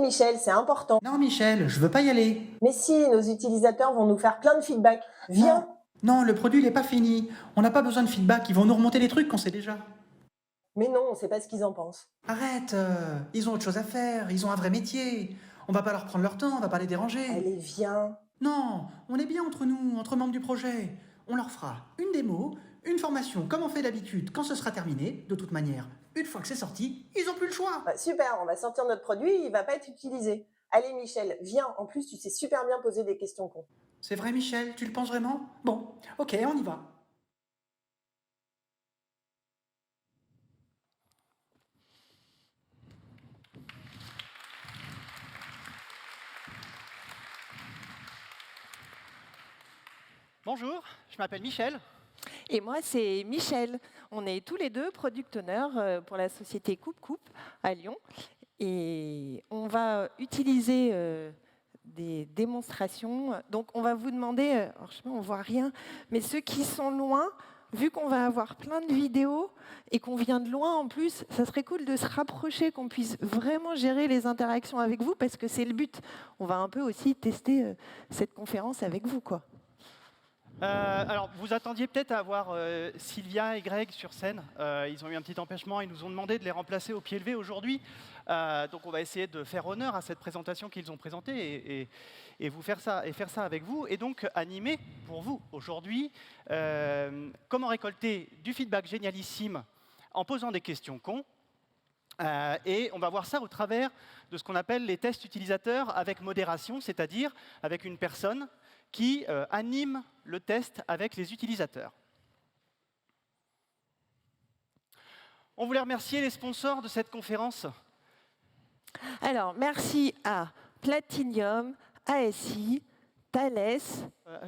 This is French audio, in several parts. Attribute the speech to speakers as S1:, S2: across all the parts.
S1: Michel, c'est important.
S2: Non, Michel, je veux pas y aller.
S1: Mais si, nos utilisateurs vont nous faire plein de feedback. Viens.
S2: Non, le produit, il n'est pas fini. On n'a pas besoin de feedback, ils vont nous remonter des trucs qu'on sait déjà.
S1: Mais non, on sait pas ce qu'ils en pensent.
S2: Arrête, ils ont autre chose à faire, ils ont un vrai métier. On va pas leur prendre leur temps, on va pas les déranger.
S1: Allez, viens.
S2: Non, on est bien entre nous, entre membres du projet. On leur fera une démo, une formation comme on fait d'habitude quand ce sera terminé. De toute manière, une fois que c'est sorti, ils ont plus le choix.
S1: Bah, super, on va sortir notre produit, il va pas être utilisé. Allez Michel, viens. En plus, tu sais super bien poser des questions cons.
S2: C'est vrai, Michel, tu le penses vraiment? Bon, ok, on y va.
S3: Bonjour, je m'appelle Michel.
S4: Et moi, c'est Michel. On est tous les deux product owners pour la société Coupe Coupe à Lyon. Et on va utiliser des démonstrations. Donc, on va vous demander, alors, je sais pas, on voit rien, mais ceux qui sont loin, vu qu'on va avoir plein de vidéos et qu'on vient de loin en plus, ça serait cool de se rapprocher, qu'on puisse vraiment gérer les interactions avec vous, parce que c'est le but. On va un peu aussi tester cette conférence avec vous, quoi.
S3: Alors, vous attendiez peut-être à avoir Sylvia et Greg sur scène. Ils ont eu un petit empêchement, ils nous ont demandé de les remplacer au pied levé aujourd'hui. Donc, on va essayer de faire honneur à cette présentation qu'ils ont présentée et faire ça avec vous. Et donc, animer pour vous aujourd'hui comment récolter du feedback génialissime en posant des questions cons. Et on va voir ça au travers de ce qu'on appelle les tests utilisateurs avec modération, c'est-à-dire avec une personne qui anime le test avec les utilisateurs. On voulait remercier les sponsors de cette conférence.
S4: Alors, merci à Platinium, ASI, Thales,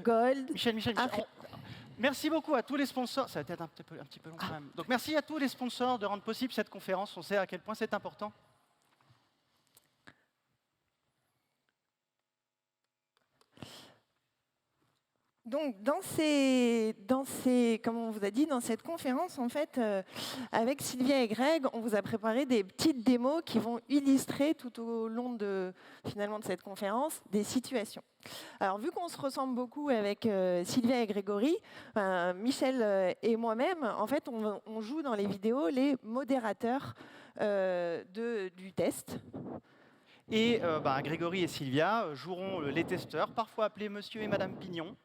S4: Gold.
S3: Michel, merci beaucoup à tous les sponsors. Ça va être un petit peu long quand même. Donc merci à tous les sponsors de rendre possible cette conférence. On sait à quel point c'est important.
S4: Donc, comme on vous a dit, dans cette conférence, en fait, avec Sylvia et Greg, on vous a préparé des petites démos qui vont illustrer tout au long de cette conférence des situations. Alors, vu qu'on se ressemble beaucoup avec Sylvia et Grégory, Michel et moi-même, en fait, on joue dans les vidéos les modérateurs du test.
S3: Et Grégory et Sylvia joueront les testeurs, parfois appelés Monsieur et Madame Pignon.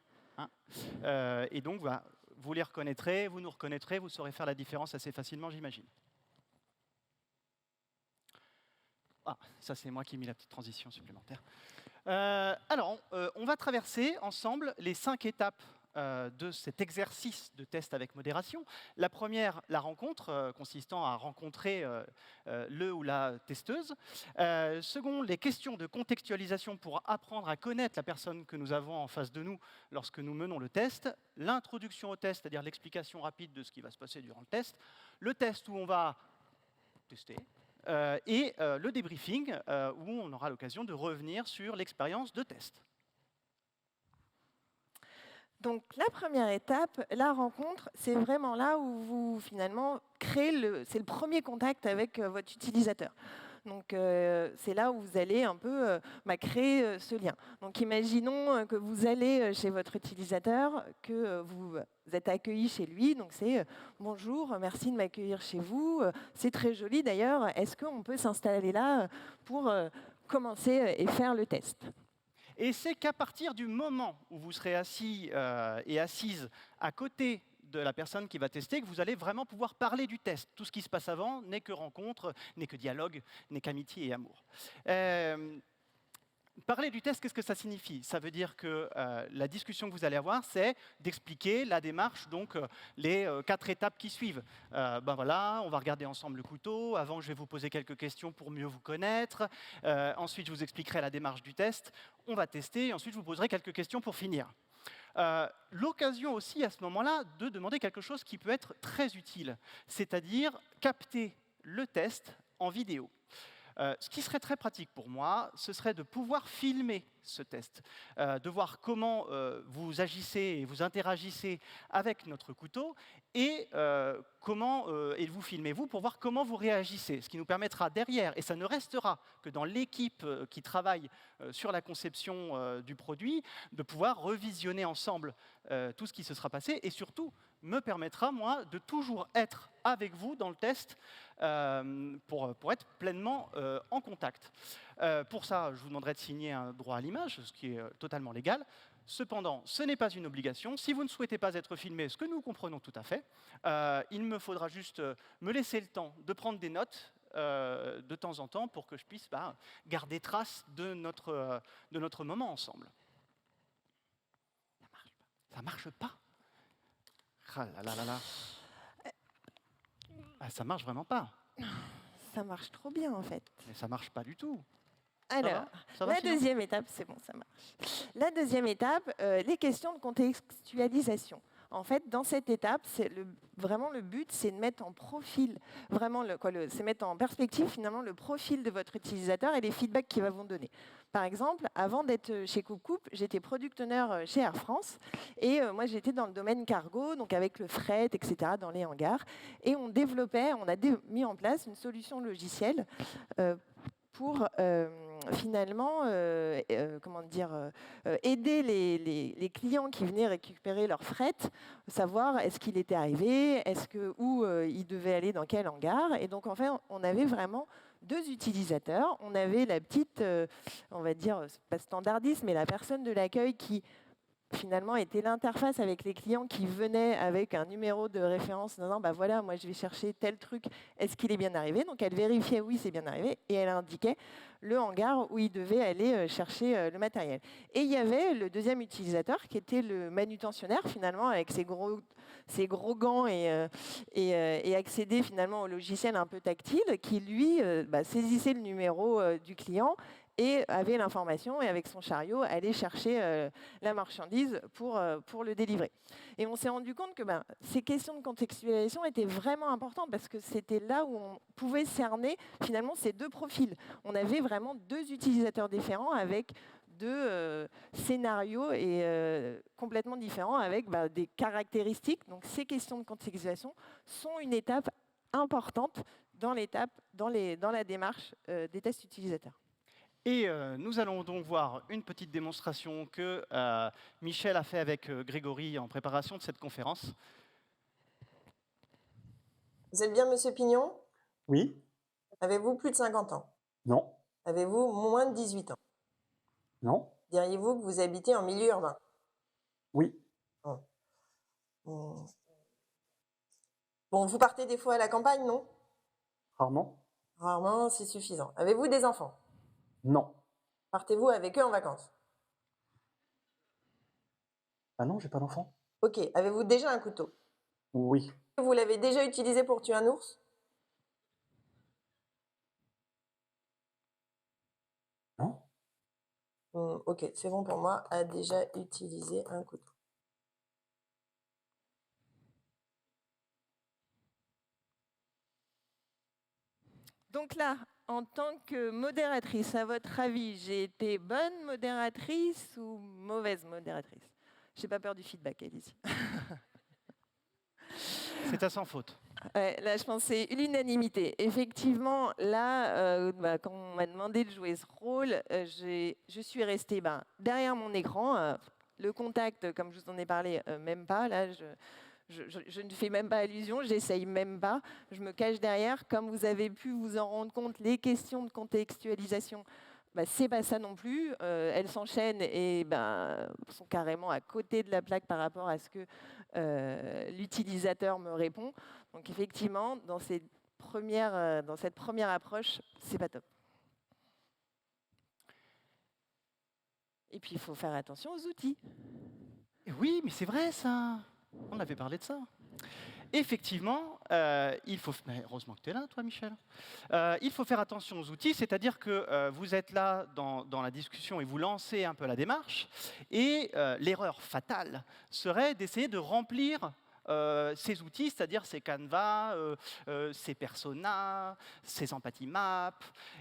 S3: Et donc, vous les reconnaîtrez, vous nous reconnaîtrez, vous saurez faire la différence assez facilement, j'imagine. Ah, ça c'est moi qui ai mis la petite transition supplémentaire. Alors, on va traverser ensemble les 5 étapes de cet exercice de test avec modération. La première, la rencontre, consistant à rencontrer le ou la testeuse. Second, les questions de contextualisation pour apprendre à connaître la personne que nous avons en face de nous lorsque nous menons le test. L'introduction au test, c'est-à-dire l'explication rapide de ce qui va se passer durant le test. Le test où on va tester. Et le débriefing, où on aura l'occasion de revenir sur l'expérience de test.
S4: Donc la première étape, la rencontre, c'est vraiment là où vous finalement créez c'est le premier contact avec votre utilisateur. Donc c'est là où vous allez un peu créer ce lien. Donc imaginons que vous allez chez votre utilisateur, que vous êtes accueilli chez lui. Donc c'est bonjour, merci de m'accueillir chez vous. C'est très joli d'ailleurs. Est-ce qu'on peut s'installer là pour commencer et faire le test ?
S3: Et c'est qu'à partir du moment où vous serez assis et assise à côté de la personne qui va tester que vous allez vraiment pouvoir parler du test. Tout ce qui se passe avant n'est que rencontre, n'est que dialogue, n'est qu'amitié et amour. Parler du test, qu'est-ce que ça signifie? Ça veut dire que la discussion que vous allez avoir, c'est d'expliquer la démarche, donc les 4 étapes qui suivent. Voilà, on va regarder ensemble le couteau. Avant, je vais vous poser quelques questions pour mieux vous connaître. Ensuite, je vous expliquerai la démarche du test. On va tester. Et ensuite, je vous poserai quelques questions pour finir. L'occasion aussi, à ce moment-là, de demander quelque chose qui peut être très utile, c'est-à-dire capter le test en vidéo. Ce qui serait très pratique pour moi, ce serait de pouvoir filmer ce test, de voir comment vous agissez et vous interagissez avec notre couteau et et vous filmez vous pour voir comment vous réagissez, ce qui nous permettra derrière, et ça ne restera que dans l'équipe qui travaille sur la conception du produit, de pouvoir revisionner ensemble tout ce qui se sera passé et surtout me permettra, moi, de toujours être avec vous dans le test pour être pleinement en contact. Pour ça, je vous demanderai de signer un droit à l'image, ce qui est totalement légal. Cependant, ce n'est pas une obligation. Si vous ne souhaitez pas être filmé, ce que nous comprenons tout à fait, il me faudra juste me laisser le temps de prendre des notes de temps en temps pour que je puisse garder trace de notre moment ensemble. Ça marche pas. Ah là là là là. Ah, ça marche vraiment pas.
S4: Ça marche trop bien, en fait.
S3: Mais ça marche pas du tout.
S4: Alors,
S3: Ça va
S4: la
S3: sinon
S4: deuxième étape, c'est bon, ça marche. La deuxième étape, les questions de contextualisation. En fait, dans cette étape, vraiment le but, c'est de mettre en profil, c'est mettre en perspective finalement le profil de votre utilisateur et les feedbacks qu'il va vous donner. Par exemple, avant d'être chez Coupe, j'étais product owner chez Air France et moi j'étais dans le domaine cargo, donc avec le fret, etc., dans les hangars. Et on a mis en place une solution logicielle pour finalement aider les clients qui venaient récupérer leur fret, savoir est-ce qu'il était arrivé, où il devait aller, dans quel hangar. Et donc en fait, on avait vraiment deux utilisateurs. On avait la petite, on va dire, pas standardiste, mais la personne de l'accueil qui finalement était l'interface avec les clients qui venaient avec un numéro de référence en disant bah voilà, moi je vais chercher tel truc, est-ce qu'il est bien arrivé? Donc elle vérifiait oui, c'est bien arrivé et elle indiquait le hangar où il devait aller chercher le matériel. Et il y avait le deuxième utilisateur qui était le manutentionnaire finalement avec ses gros gants et accéder finalement au logiciel un peu tactile qui lui saisissait le numéro du client et avait l'information et avec son chariot allait chercher la marchandise pour le délivrer. Et on s'est rendu compte que ces questions de contextualisation étaient vraiment importantes parce que c'était là où on pouvait cerner finalement ces deux profils. On avait vraiment deux utilisateurs différents avec deux scénarios et complètement différents avec des caractéristiques. Donc ces questions de contextualisation sont une étape importante dans la démarche des tests utilisateurs.
S3: Et nous allons donc voir une petite démonstration que Michel a fait avec Grégory en préparation de cette conférence.
S1: Vous êtes bien, Monsieur Pignon?
S5: Oui.
S1: Avez-vous plus de 50 ans?
S5: Non.
S1: Avez-vous moins de 18 ans?
S5: Non.
S1: Diriez-vous que vous habitez en milieu urbain?
S5: Oui.
S1: Bon, vous partez des fois à la campagne, non?
S5: Rarement.
S1: Rarement, c'est suffisant. Avez-vous des enfants?
S5: Non.
S1: Partez-vous avec eux en vacances?
S5: Ah non, j'ai pas d'enfant.
S1: Ok. Avez-vous déjà un couteau?
S5: Oui.
S1: Vous l'avez déjà utilisé pour tuer un ours?
S5: Non.
S1: Ok, c'est bon pour moi. A déjà utilisé un couteau.
S4: Donc là, en tant que modératrice, à votre avis, j'ai été bonne modératrice ou mauvaise modératrice? J'ai pas peur du feedback, allez-y.
S3: C'est à sans faute.
S4: Là, je pense que c'est l'unanimité. Effectivement, là, quand on m'a demandé de jouer ce rôle, je suis restée derrière mon écran. Le contact, comme je vous en ai parlé, même pas. Là, je ne fais même pas allusion, j'essaye même pas. Je me cache derrière. Comme vous avez pu vous en rendre compte, les questions de contextualisation, c'est pas ça non plus. Elles s'enchaînent et sont carrément à côté de la plaque par rapport à ce que l'utilisateur me répond. Donc effectivement, dans cette première approche, c'est pas top. Et puis il faut faire attention aux outils.
S3: Oui, mais c'est vrai ça. On avait parlé de ça. Effectivement, il faut... Mais heureusement que tu es là, toi, Michel. Il faut faire attention aux outils, c'est-à-dire que vous êtes là dans la discussion et vous lancez un peu la démarche. Et l'erreur fatale serait d'essayer de remplir ces outils, c'est-à-dire ces Canva, ces personas, ces Empathy Maps,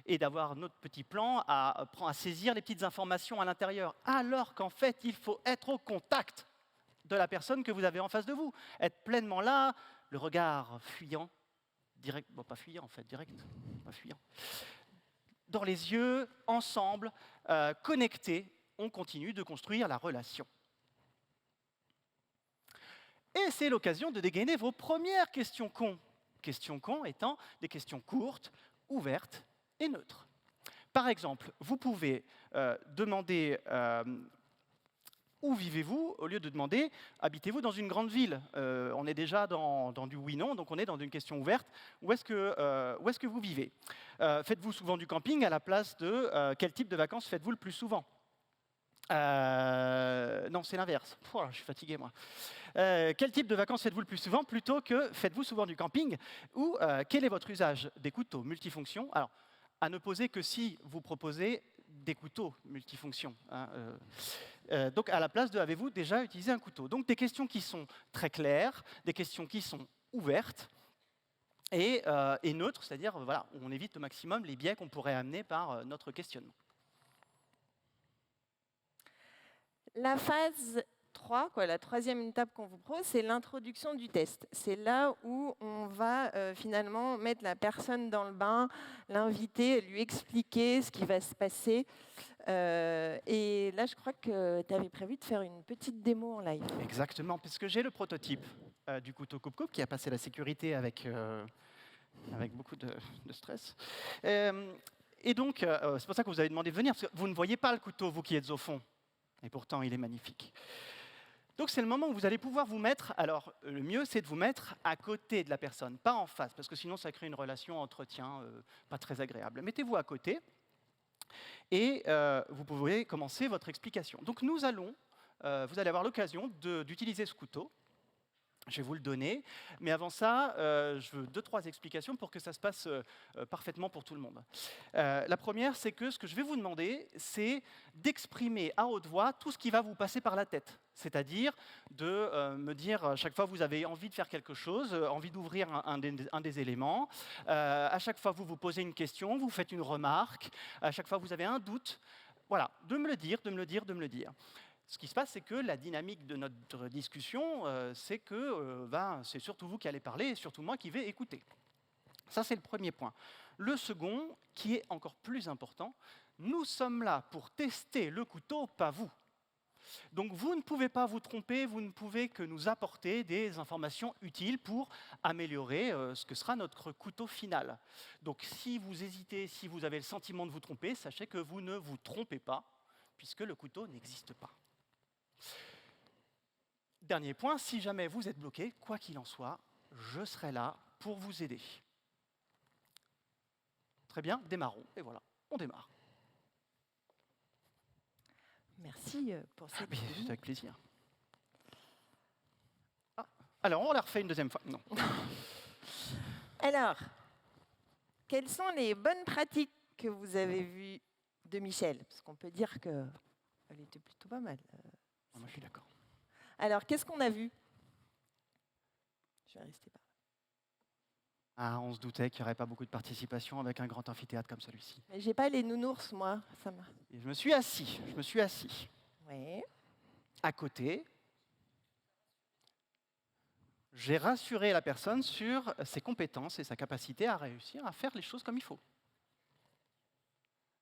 S3: et d'avoir notre petit plan à saisir les petites informations à l'intérieur, alors qu'en fait, il faut être au contact de la personne que vous avez en face de vous, être pleinement là, le regard fuyant, direct, bon, pas fuyant en fait, direct, pas fuyant, dans les yeux, ensemble, connectés, on continue de construire la relation. Et c'est l'occasion de dégainer vos premières questions cons. Questions cons étant des questions courtes, ouvertes et neutres. Par exemple, vous pouvez demander où vivez-vous au lieu de demander habitez-vous dans une grande ville. On est déjà dans du oui-non, donc on est dans une question ouverte. Où est-ce que vous vivez? Faites-vous souvent du camping à la place de quel type de vacances faites-vous le plus souvent? Non, c'est l'inverse. Je suis fatigué, moi. Quel type de vacances faites-vous le plus souvent plutôt que faites-vous souvent du camping? Ou quel est votre usage des couteaux multifonctions? Alors, à ne poser que si vous proposez des couteaux multifonctions. Hein, donc, à la place de avez-vous déjà utilisé un couteau? Donc, des questions qui sont très claires, des questions qui sont ouvertes et neutres, c'est-à-dire voilà, on évite au maximum les biais qu'on pourrait amener par notre questionnement.
S4: La phase 3, la troisième étape qu'on vous propose, c'est l'introduction du test. C'est là où on va finalement mettre la personne dans le bain, l'inviter, lui expliquer ce qui va se passer. Et là, je crois que tu avais prévu de faire une petite démo en live.
S3: Exactement, puisque j'ai le prototype du couteau coupe-coupe qui a passé la sécurité avec beaucoup de stress. Et donc, c'est pour ça que vous avez demandé de venir, parce que vous ne voyez pas le couteau, vous qui êtes au fond. Et pourtant, il est magnifique. Donc, c'est le moment où vous allez pouvoir vous mettre... Alors, le mieux, c'est de vous mettre à côté de la personne, pas en face, parce que sinon, ça crée une relation entretien pas très agréable. Mettez-vous à côté et vous pouvez commencer votre explication. Donc, vous allez avoir l'occasion d'utiliser ce couteau. Je vais vous le donner, mais avant ça, je veux 2-3 explications pour que ça se passe parfaitement pour tout le monde. La première, c'est que ce que je vais vous demander, c'est d'exprimer à haute voix tout ce qui va vous passer par la tête. C'est-à-dire de me dire, à chaque fois vous avez envie de faire quelque chose, envie d'ouvrir un des éléments, à chaque fois vous posez une question, vous faites une remarque, à chaque fois vous avez un doute, voilà, de me le dire, de me le dire, de me le dire. Ce qui se passe, c'est que la dynamique de notre discussion, c'est que c'est surtout vous qui allez parler et surtout moi qui vais écouter. Ça, c'est le premier point. Le second, qui est encore plus important, nous sommes là pour tester le couteau, pas vous. Donc vous ne pouvez pas vous tromper, vous ne pouvez que nous apporter des informations utiles pour améliorer ce que sera notre couteau final. Donc si vous hésitez, si vous avez le sentiment de vous tromper, sachez que vous ne vous trompez pas, puisque le couteau n'existe pas. Dernier point, si jamais vous êtes bloqué, quoi qu'il en soit, je serai là pour vous aider. Très bien, démarrons. Et voilà, on démarre.
S4: Merci pour cette démo.
S3: C'est avec plaisir. Alors, on la refait une deuxième fois. Non.
S4: Alors, quelles sont les bonnes pratiques que vous avez vues de Michel? Parce qu'on peut dire qu'elle était plutôt pas mal.
S3: Moi, je suis d'accord.
S4: Alors, qu'est-ce qu'on a vu? Je vais rester par là.
S3: On se doutait qu'il n'y aurait pas beaucoup de participation avec un grand amphithéâtre comme celui-ci.
S4: Mais j'ai pas les nounours, moi. Ça m'a...
S3: Et je me suis assis.
S4: Oui.
S3: À côté. J'ai rassuré la personne sur ses compétences et sa capacité à réussir à faire les choses comme il faut.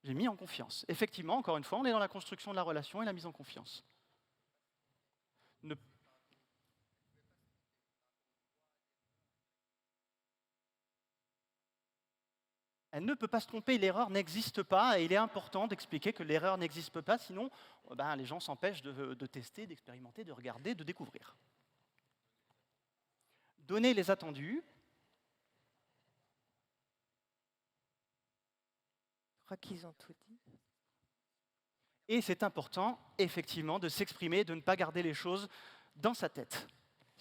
S3: J'ai mis en confiance. Effectivement, encore une fois, on est dans la construction de la relation et la mise en confiance. Elle ne peut pas se tromper, l'erreur n'existe pas, et il est important d'expliquer que l'erreur n'existe pas, sinon les gens s'empêchent de tester, d'expérimenter, de regarder, de découvrir. Donner les attendus.
S4: Je crois qu'ils ont tout dit.
S3: Et c'est important, effectivement, de s'exprimer, de ne pas garder les choses dans sa tête.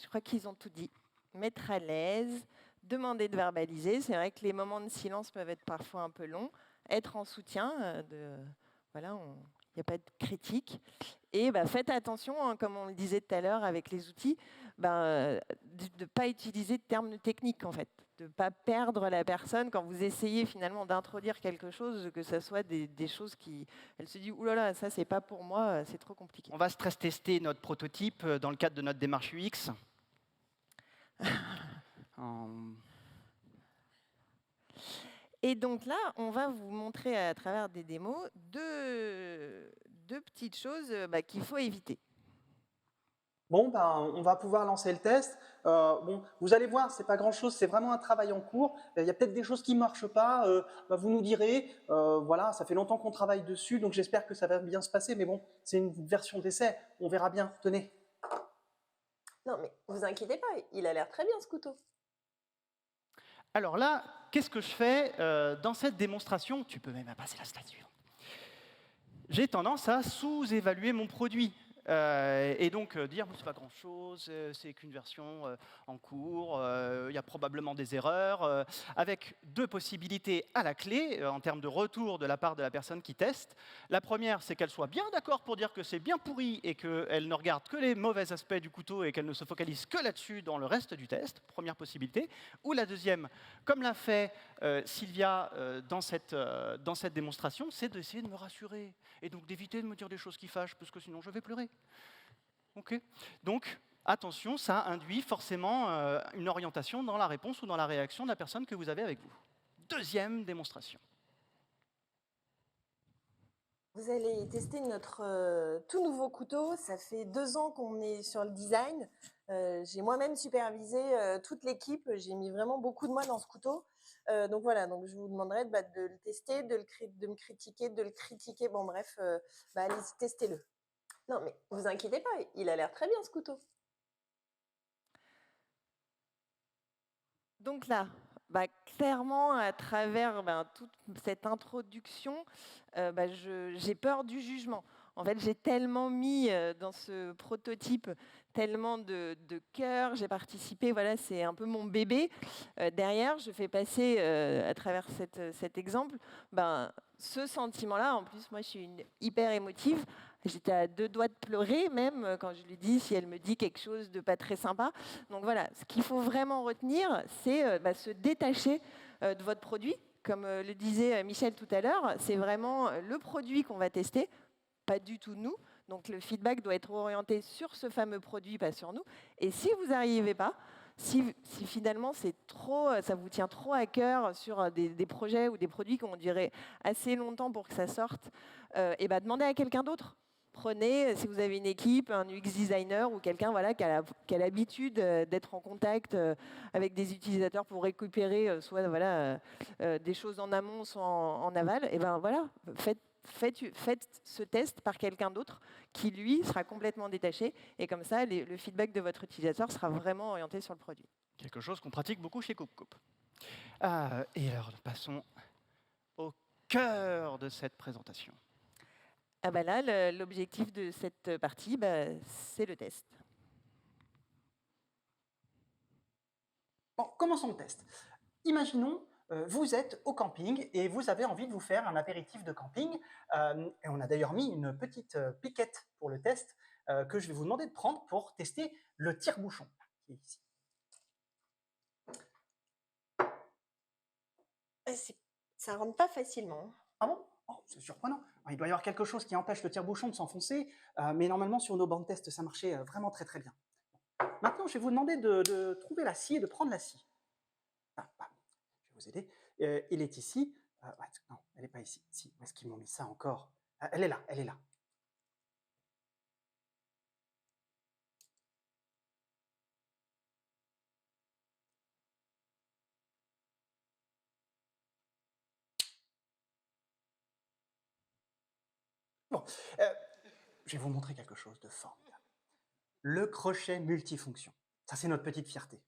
S4: Je crois qu'ils ont tout dit. Mettre à l'aise, demander de verbaliser. C'est vrai que les moments de silence peuvent être parfois un peu longs. Être en soutien, il a pas de critique. Et faites attention, hein, comme on le disait tout à l'heure avec les outils, de ne pas utiliser de termes techniques en fait, de ne pas perdre la personne quand vous essayez finalement d'introduire quelque chose, que ce soit des choses qui... Elle se dit, ouh là là, ça c'est pas pour moi, c'est trop compliqué.
S3: On va stress tester notre prototype dans le cadre de notre démarche UX.
S4: Et donc là, on va vous montrer à travers des démos deux petites choses qu'il faut éviter.
S5: Bon, on va pouvoir lancer le test. Bon, vous allez voir, c'est pas grand-chose, c'est vraiment un travail en cours. Il y a peut-être des choses qui marchent pas. Vous nous direz. Voilà, ça fait longtemps qu'on travaille dessus, donc j'espère que ça va bien se passer. Mais bon, c'est une version d'essai. On verra bien. Tenez.
S1: Non, mais vous inquiétez pas, il a l'air très bien, ce couteau.
S3: Alors là, qu'est-ce que je fais dans cette démonstration? Tu peux même passer la slide suivante. J'ai tendance à sous-évaluer mon produit. Et donc dire c'est pas grand chose, c'est qu'une version en cours, il y a probablement des erreurs, avec deux possibilités à la clé en termes de retour de la part de la personne qui teste. La première, c'est qu'elle soit bien d'accord pour dire que c'est bien pourri et qu'elle ne regarde que les mauvais aspects du couteau et qu'elle ne se focalise que là-dessus dans le reste du test, première possibilité. Ou la deuxième, comme l'a fait Sylvia dans cette démonstration, c'est d'essayer de me rassurer et donc d'éviter de me dire des choses qui fâchent, parce que sinon je vais pleurer. Okay. Donc, attention, ça induit forcément une orientation dans la réponse ou dans la réaction de la personne que vous avez avec vous. Deuxième démonstration.
S1: Vous allez tester notre tout nouveau couteau. Ça fait 2 ans qu'on est sur le design. J'ai moi-même supervisé toute l'équipe. J'ai mis vraiment beaucoup de moi dans ce couteau. Donc voilà, donc je vous demanderai de le tester, de me critiquer, de le critiquer. Bon bref, allez-y, testez-le. Non, mais vous inquiétez pas, il a l'air très bien, ce couteau.
S4: Donc là, clairement, à travers toute cette introduction, j'ai peur du jugement. En fait, j'ai tellement mis dans ce prototype tellement de cœur, j'ai participé, voilà, c'est un peu mon bébé. Derrière, je fais passer à travers cet exemple, ce sentiment-là. En plus, moi, je suis une hyper émotive. J'étais à 2 doigts de pleurer même quand je lui dis si elle me dit quelque chose de pas très sympa. Donc voilà, ce qu'il faut vraiment retenir, c'est se détacher de votre produit. Comme le disait Michel tout à l'heure, c'est vraiment le produit qu'on va tester, pas du tout nous. Donc le feedback doit être orienté sur ce fameux produit, pas sur nous. Et si vous n'arrivez pas, si finalement ça vous tient trop à cœur sur des projets ou des produits qu'on dirait assez longtemps pour que ça sorte, demandez à quelqu'un d'autre. Prenez, si vous avez une équipe, un UX designer ou quelqu'un qui a l'habitude d'être en contact avec des utilisateurs pour récupérer soit des choses en amont, soit en aval, et faites ce test par quelqu'un d'autre qui, lui, sera complètement détaché. Et comme ça, le feedback de votre utilisateur sera vraiment orienté sur le produit.
S3: Quelque chose qu'on pratique beaucoup chez CoopCoop. Et alors, passons au cœur de cette présentation.
S4: Là, l'objectif de cette partie, c'est le test.
S5: Bon, commençons le test. Imaginons, vous êtes au camping et vous avez envie de vous faire un apéritif de camping. Et on a d'ailleurs mis une petite piquette pour le test que je vais vous demander de prendre pour tester le tire-bouchon qui est ici.
S1: Ça rentre pas facilement.
S5: Ah bon? Oh, c'est surprenant. Il doit y avoir quelque chose qui empêche le tire-bouchon de s'enfoncer, mais normalement, sur nos bancs de test, ça marchait vraiment très très bien. Maintenant, je vais vous demander de trouver la scie et de prendre la scie. Je vais vous aider. Il est ici. Non, elle n'est pas ici. Si, où est-ce qu'ils m'ont mis ça encore? Elle est là, elle est là. Bon, je vais vous montrer quelque chose de formidable. Le crochet multifonction. Ça, c'est notre petite fierté.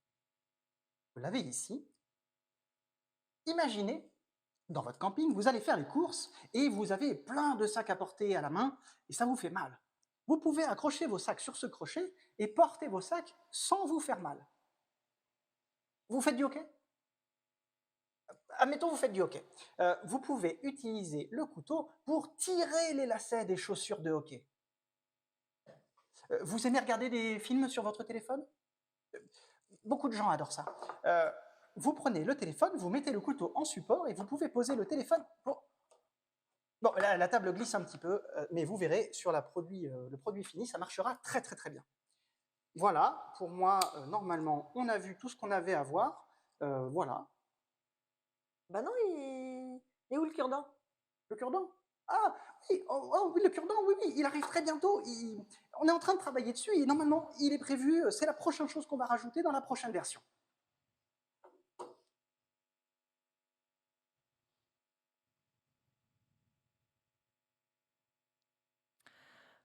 S5: Vous l'avez ici. Imaginez, dans votre camping, vous allez faire les courses et vous avez plein de sacs à porter à la main et ça vous fait mal. Vous pouvez accrocher vos sacs sur ce crochet et porter vos sacs sans vous faire mal. Vous faites du hockey? Admettons, vous faites du hockey. Vous pouvez utiliser le couteau pour tirer les lacets des chaussures de hockey. Vous aimez regarder des films sur votre téléphone? Beaucoup de gens adorent ça. Vous prenez le téléphone, vous mettez le couteau en support et vous pouvez poser le téléphone pour... Bon, la table glisse un petit peu, mais vous verrez, sur le produit fini, ça marchera très très très bien. Voilà, pour moi, normalement, on a vu tout ce qu'on avait à voir. Voilà.
S1: Bah non, il est où le cure-dent?
S5: Le cure-dent? Ah oui, oui, le cure-dent, oui, oui, il arrive très bientôt. On est en train de travailler dessus et normalement, il est prévu, c'est la prochaine chose qu'on va rajouter dans la prochaine version.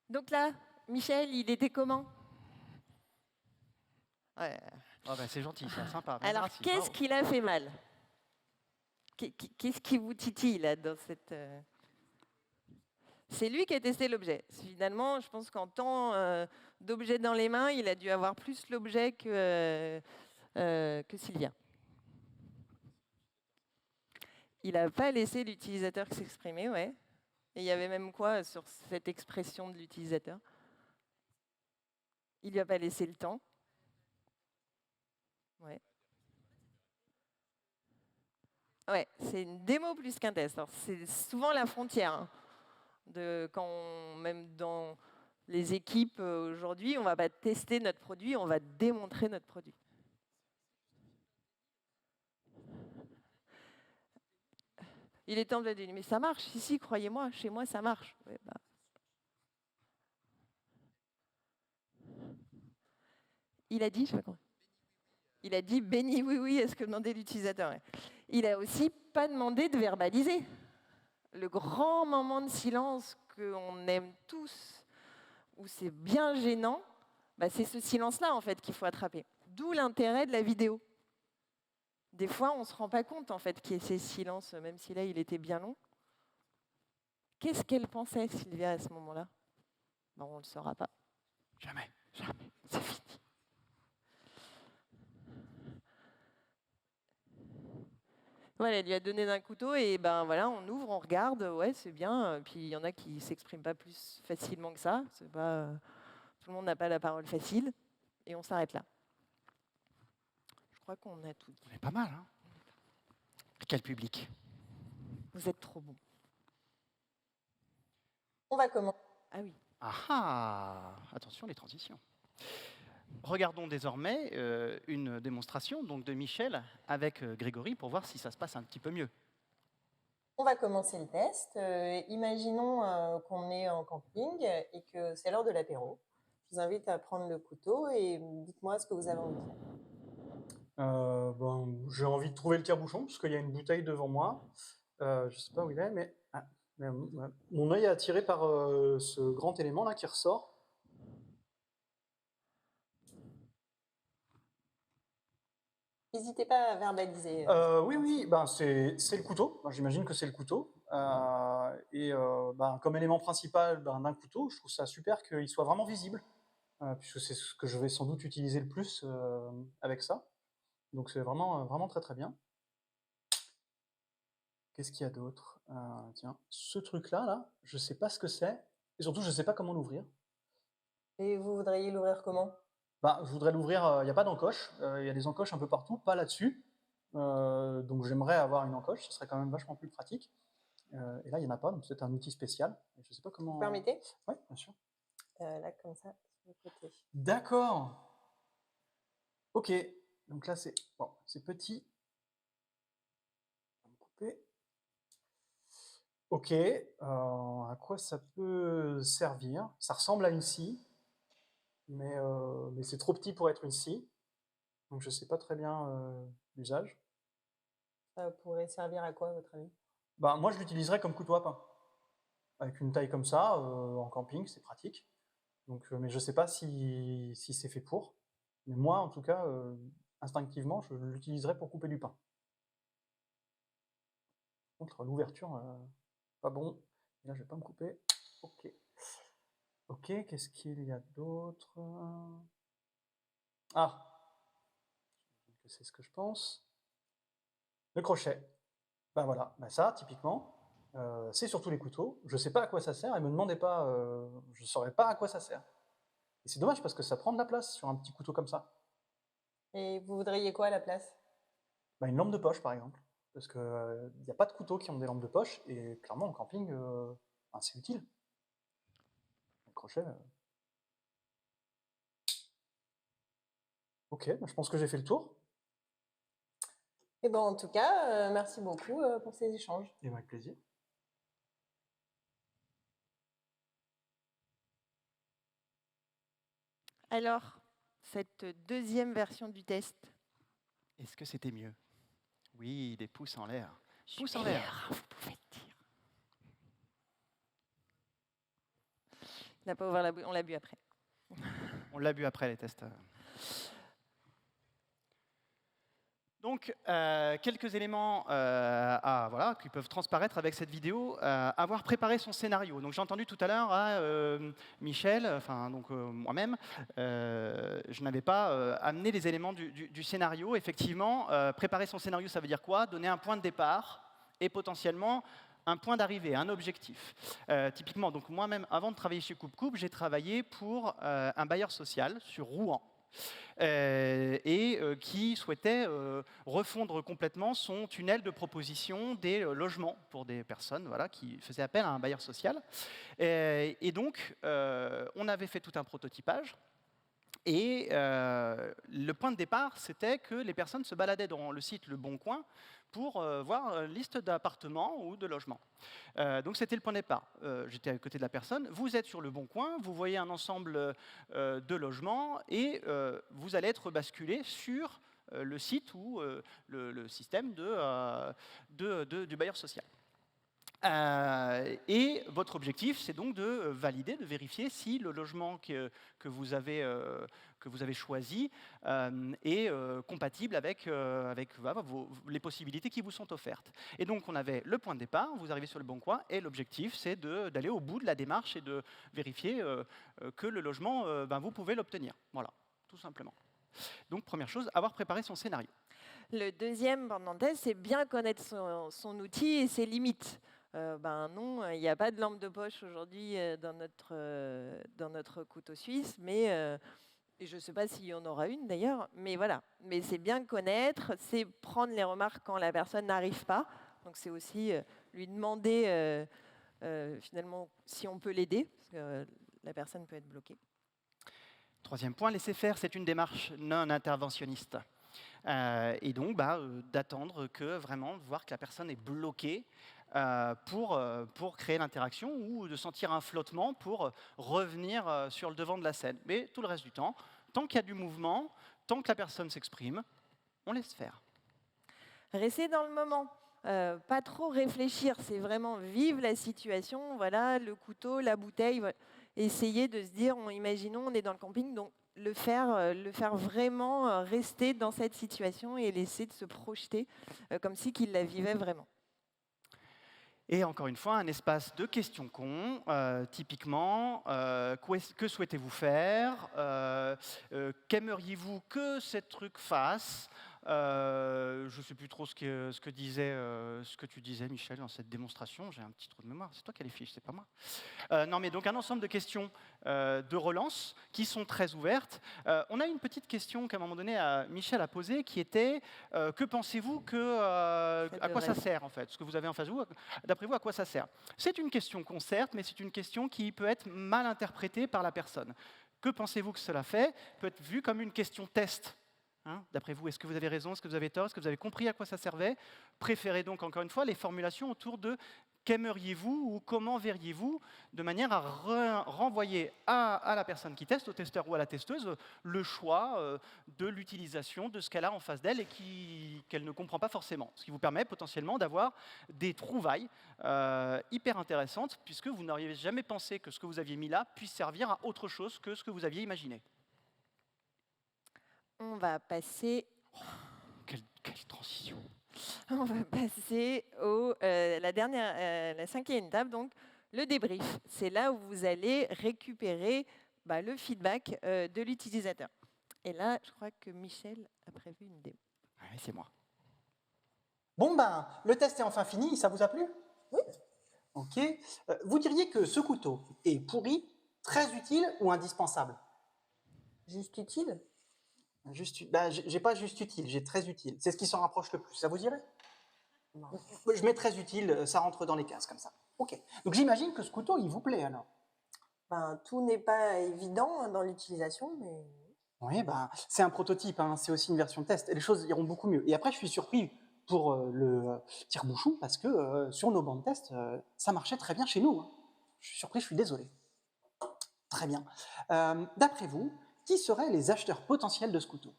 S4: Donc là, Michel, il était comment? Ouais.
S3: Ah bah, c'est gentil, c'est sympa.
S4: Alors,
S3: Merci,
S4: qu'est-ce
S3: bravo.
S4: qu'il a fait mal? Qu'est-ce qui vous titille là dans cette... C'est lui qui a testé l'objet. Finalement, je pense qu'en temps d'objet dans les mains, il a dû avoir plus l'objet que Sylvia. Il n'a pas laissé l'utilisateur s'exprimer, ouais. Et il y avait même quoi sur cette expression de l'utilisateur? Il lui a pas laissé le temps. Ouais. Ouais, c'est une démo plus qu'un test. Alors, c'est souvent la frontière, hein, de même dans les équipes aujourd'hui, on ne va pas tester notre produit, on va démontrer notre produit. Il est temps de le dire, mais ça marche, si, croyez-moi, chez moi ça marche. Ouais, bah. Il a dit, je sais pas quoi. Il a dit béni oui oui est ce que demandait l'utilisateur. Ouais. Il a aussi pas demandé de verbaliser. Le grand moment de silence qu'on aime tous, où c'est bien gênant, bah c'est ce silence-là en fait qu'il faut attraper. D'où l'intérêt de la vidéo. Des fois, on ne se rend pas compte en fait qu'il y ait ces silences, même si là il était bien long. Qu'est-ce qu'elle pensait, Sylvia, à ce moment-là? Ben, on ne le saura pas.
S3: Jamais.
S4: Jamais. C'est fini. Voilà, elle lui a donné d'un couteau et ben voilà, on ouvre, on regarde, ouais, c'est bien. Puis il y en a qui s'expriment pas plus facilement que ça. C'est pas, tout le monde n'a pas la parole facile et on s'arrête là. Je crois qu'on a tout dit.
S3: On est pas mal, hein? Quel public?
S4: Vous êtes trop bon.
S1: On va commencer.
S4: Ah oui.
S3: Ah ah! Attention les transitions. Regardons désormais une démonstration donc, de Michel avec Grégory pour voir si ça se passe un petit peu mieux.
S1: On va commencer le test. Imaginons qu'on est en camping et que c'est l'heure de l'apéro. Je vous invite à prendre le couteau et dites-moi ce que vous avez envie de faire.
S5: J'ai envie de trouver le tire-bouchon, parce qu'il y a une bouteille devant moi. Je ne sais pas où il est, mais, mon œil est attiré par ce grand élément là qui ressort.
S1: N'hésitez pas à verbaliser.
S5: Oui, oui, c'est le couteau. J'imagine que c'est le couteau. Comme élément principal d'un couteau, je trouve ça super qu'il soit vraiment visible, puisque c'est ce que je vais sans doute utiliser le plus avec ça. Donc c'est vraiment, vraiment très très bien. Qu'est-ce qu'il y a d'autre? Tiens, ce truc-là, là, je sais pas ce que c'est, et surtout je sais pas comment l'ouvrir.
S1: Et vous voudriez l'ouvrir comment?
S5: Je voudrais l'ouvrir, il n'y a pas d'encoche, il y a des encoches un peu partout, pas là-dessus. Donc j'aimerais avoir une encoche, ce serait quand même vachement plus pratique. Et là, il n'y en a pas, donc c'est un outil spécial. Je sais pas comment...
S1: Vous permettez?
S5: Oui, bien sûr.
S1: Là, comme ça, sur le côté.
S5: D'accord. Ok, donc là c'est bon, c'est petit. On va couper. Ok, à quoi ça peut servir? Ça ressemble à une scie, mais c'est trop petit pour être une scie. Donc je sais pas très bien l'usage.
S1: Ça pourrait servir à quoi, à votre avis?
S5: Moi, je l'utiliserais comme couteau à pain. Avec une taille comme ça, en camping, c'est pratique. Donc, mais je sais pas si c'est fait pour. Mais moi, en tout cas, instinctivement, je l'utiliserais pour couper du pain. Par contre, l'ouverture, pas bon. Et là, je vais pas me couper. Ok. Ok, qu'est-ce qu'il y a d'autre? Ah, c'est ce que je pense. Le crochet. Ben voilà, ben ça, typiquement, c'est sur tous les couteaux. Je ne sais pas à quoi ça sert et me demandez pas, je ne saurais pas à quoi ça sert. Et c'est dommage parce que ça prend de la place sur un petit couteau comme ça.
S1: Et vous voudriez quoi à la place?
S5: Ben, une lampe de poche, par exemple. Parce qu'il n'y a pas de couteaux qui ont des lampes de poche et clairement, en camping, ben, c'est utile. Le crochet. Ok, ben, je pense que j'ai fait le tour.
S1: Et ben, en tout cas, merci beaucoup pour ces échanges.
S5: Et ben, avec plaisir.
S4: Alors, cette deuxième version du test,
S3: Est-ce que c'était mieux? Oui, des pouces en l'air. Pouces en l'air.
S4: vous pouvez le dire. On n'a pas ouvert la bouille, on l'a bu après.
S3: On l'a bu après les tests. Donc, quelques éléments voilà, qui peuvent transparaître avec cette vidéo. Avoir préparé son scénario. Donc, j'ai entendu tout à l'heure Michel, enfin donc moi-même, je n'avais pas amené les éléments du scénario. Effectivement, préparer son scénario, ça veut dire quoi? Donner un point de départ et potentiellement un point d'arrivée, un objectif. Typiquement, donc moi-même, avant de travailler chez Coupe Coupe, j'ai travaillé pour un bailleur social sur Rouen. Qui souhaitait refondre complètement son tunnel de proposition des logements pour des personnes voilà, qui faisaient appel à un bailleur social. Et donc, on avait fait tout un prototypage. Et le point de départ, c'était que les personnes se baladaient dans le site Le Bon Coin pour voir une liste d'appartements ou de logements. Donc c'était le point de départ. J'étais à côté de la personne. Vous êtes sur Le Bon Coin, vous voyez un ensemble de logements et vous allez être basculé sur le site ou le système du bailleur social. Et votre objectif, c'est donc de valider, de vérifier si le logement que vous avez choisi est compatible avec les possibilités qui vous sont offertes. Et donc, on avait le point de départ, vous arrivez sur Le Bon Coin, et l'objectif, c'est d'aller au bout de la démarche et de vérifier que le logement, vous pouvez l'obtenir. Voilà, tout simplement. Donc, première chose, avoir préparé son scénario.
S4: Le deuxième pendant test, c'est bien connaître son outil et ses limites. Non, il n'y a pas de lampe de poche aujourd'hui dans notre couteau suisse, mais et je ne sais pas s'il y en aura une d'ailleurs, mais voilà. Mais c'est bien connaître, c'est prendre les remarques quand la personne n'arrive pas. Donc c'est aussi lui demander finalement si on peut l'aider, parce que la personne peut être bloquée.
S3: Troisième point, laisser faire, c'est une démarche non interventionniste. Et donc, d'attendre que vraiment, voir que la personne est bloquée pour créer l'interaction ou de sentir un flottement pour revenir sur le devant de la scène. Mais tout le reste du temps, tant qu'il y a du mouvement, tant que la personne s'exprime, on laisse faire.
S4: Rester dans le moment. Pas trop réfléchir, c'est vraiment vivre la situation, voilà, le couteau, la bouteille, voilà. Essayer de se dire, imaginons, on est dans le camping, donc le faire vraiment rester dans cette situation et laisser de se projeter comme si qu'il la vivait vraiment.
S3: Et encore une fois, un espace de questions cons, typiquement, que souhaitez-vous faire? Qu'aimeriez-vous que cette truc fasse? Je ne sais plus trop ce que tu disais, Michel, dans cette démonstration. J'ai un petit trou de mémoire. C'est toi qui as les fiches, c'est pas moi. Non, mais donc un ensemble de questions de relance qui sont très ouvertes. On a une petite question qu'à un moment donné, Michel a posée, qui était que pensez-vous à quoi ça sert en fait? Ce que vous avez en face de vous, d'après vous, à quoi ça sert? C'est une question concerte, mais c'est une question qui peut être mal interprétée par la personne. Que pensez-vous que cela fait? Peut être vu comme une question test. D'après vous, est-ce que vous avez raison, est-ce que vous avez tort, est-ce que vous avez compris à quoi ça servait? Préférez donc, encore une fois, les formulations autour de qu'aimeriez-vous ou comment verriez-vous, de manière à renvoyer à la personne qui teste, au testeur ou à la testeuse, le choix de l'utilisation de ce qu'elle a en face d'elle et qu'elle ne comprend pas forcément. Ce qui vous permet potentiellement d'avoir des trouvailles hyper intéressantes, puisque vous n'auriez jamais pensé que ce que vous aviez mis là puisse servir à autre chose que ce que vous aviez imaginé.
S4: On va passer...
S3: Quelle transition!
S4: On va passer la cinquième étape, donc le débrief. C'est là où vous allez récupérer le feedback de l'utilisateur. Et là, je crois que Michel a prévu une démo.
S3: Oui, c'est moi.
S5: Bon, ben, le test est enfin fini, ça vous a plu?
S1: Oui.
S5: Ok. Vous diriez que ce couteau est pourri, très utile ou indispensable?
S1: Juste utile.
S5: J'ai pas juste utile, j'ai très utile. C'est ce qui s'en rapproche le plus. Ça vous dirait?
S1: Non.
S5: Je mets très utile, ça rentre dans les cases comme ça. Ok. Donc j'imagine que ce couteau, il vous plaît alors.
S1: Ben, tout n'est pas évident dans l'utilisation, mais
S5: Oui, bah, c'est un prototype, hein, c'est aussi une version test, et les choses iront beaucoup mieux. Et après, je suis surpris pour le tire-bouchon, parce que sur nos bancs de test, ça marchait très bien chez nous, hein. Je suis surpris, je suis désolé. Très bien. D'après vous, qui seraient les acheteurs potentiels de ce couteau?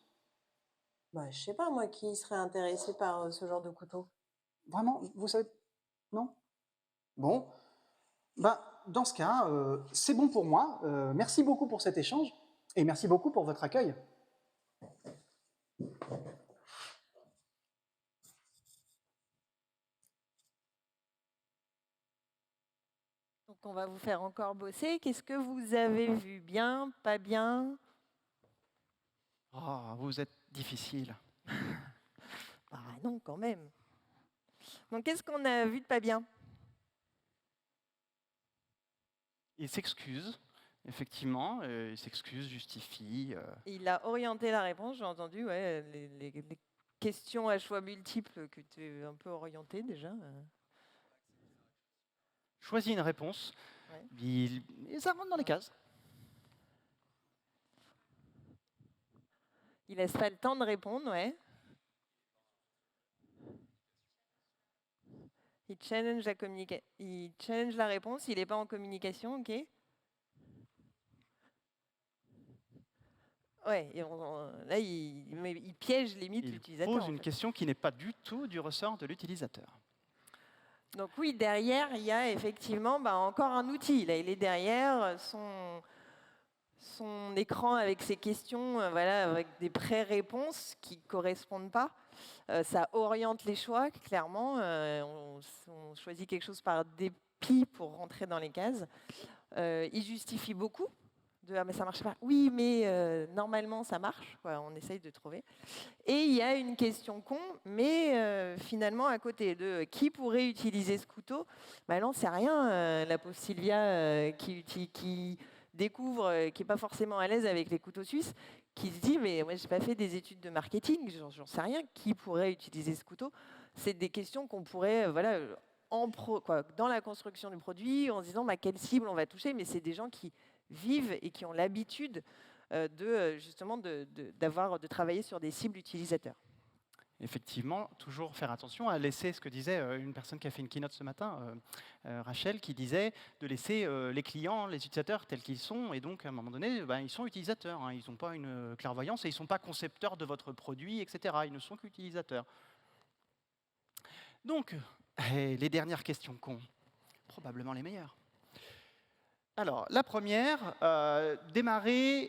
S1: bah, je sais pas, moi, qui serait intéressé par ce genre de couteau.
S5: Vraiment, vous savez? Non? Bon, ben, dans ce cas, c'est bon pour moi. Merci beaucoup pour cet échange, et merci beaucoup pour votre accueil.
S4: Donc on va vous faire encore bosser. Qu'est-ce que vous avez vu? Bien, pas bien?
S3: Oh, vous êtes difficile.
S4: Ah non, quand même. Donc qu'est-ce qu'on a vu de pas bien?
S3: Il s'excuse, effectivement, il s'excuse, justifie.
S4: Il a orienté la réponse, j'ai entendu, ouais, les questions à choix multiples que tu es un peu orienté déjà.
S3: Choisit une réponse,
S4: Ouais.
S3: et ça rentre dans les cases.
S4: Il laisse pas le temps de répondre, ouais. Il challenge il challenge la réponse, il n'est pas en communication, ok. Ouais, et là, il piège limite
S3: Il
S4: l'utilisateur.
S3: pose
S4: en
S3: une
S4: fait.
S3: question qui n'est pas du tout du ressort de l'utilisateur.
S4: Donc oui, derrière, il y a effectivement encore un outil. Là, il est derrière son écran avec ses questions, voilà, avec des pré-réponses qui ne correspondent pas. Ça oriente les choix, clairement. On choisit quelque chose par dépit pour rentrer dans les cases. Il justifie beaucoup. Ah, mais ça marche pas. Oui, mais normalement, ça marche. Quoi, on essaye de trouver. Et il y a une question con, mais finalement, à côté de qui pourrait utiliser ce couteau, bah, non, c'est rien. La pauvre Sylvia qui découvre, qui n'est pas forcément à l'aise avec les couteaux suisses, qui se dit, mais moi, je n'ai pas fait des études de marketing, j'en sais rien. Qui pourrait utiliser ce couteau? C'est des questions qu'on pourrait, voilà, dans la construction du produit, en se disant, quelle cible on va toucher, mais c'est des gens qui vivent et qui ont l'habitude de travailler sur des cibles utilisateurs.
S3: Effectivement, toujours faire attention à laisser ce que disait une personne qui a fait une keynote ce matin, Rachel, qui disait de laisser les clients, les utilisateurs tels qu'ils sont, et donc à un moment donné, ils sont utilisateurs, hein, ils n'ont pas une clairvoyance et ils ne sont pas concepteurs de votre produit, etc. Ils ne sont qu'utilisateurs. Donc, les dernières questions cons, probablement les meilleures. Alors, la première, démarrer